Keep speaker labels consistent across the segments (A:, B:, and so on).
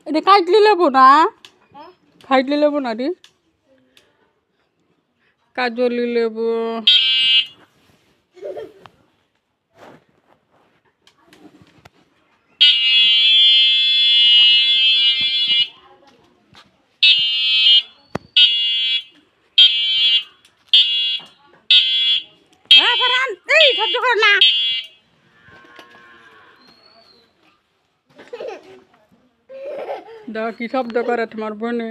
A: এটা কাটলি লেবো না খাইটলি লেবো না রে কাজলি লেবু এই সহ্য কর না দা কি শব্দ করে তোমার বোনে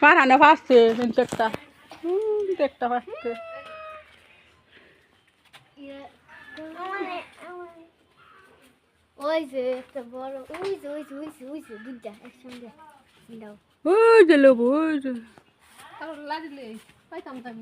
A: Parana faste insekta. Insekta faste.
B: ওই যে একটা বড় ওই যে দুইটা একসঙ্গে দাও
A: ওই যে লেবু ওই যে
C: তাহলে লাগিলে পাইতাম তাই